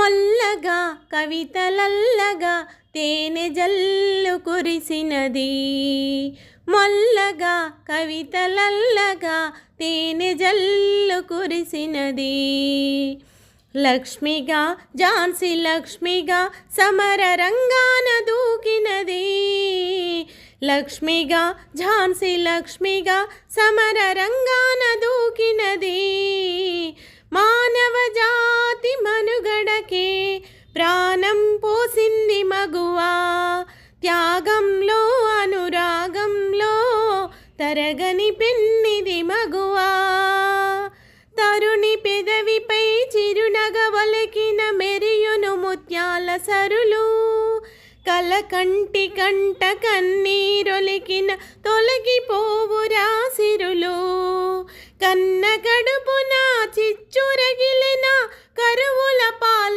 మొల్లగా కవితలల్లగా తేనె జల్లు కురిసినది. మొల్లగా కవితలల్లగా తేనె జల్లు కురిసినది. లక్ష్మిగా ఝాన్సీ లక్ష్మిగా సమర రంగాన దూకినది. లక్ష్మిగా ఝాన్సీ లక్ష్మిగా సమర రంగాన దూకినది. మానవ జాతి మనుగడకే ప్రాణం పోసింది మగువా. త్యాగంలో అనురాగంలో తరగని పెన్నిది మగువా. తరుణి పెదవిపై చిరునగ వలకిన మెరియును ముత్యాల సరులు. కలకంటి కంట కన్నీరొలికిన తొలగిపోవురా సిరులు. కన్న కడుపున చిచ్చురగిలిన కరువుల పాల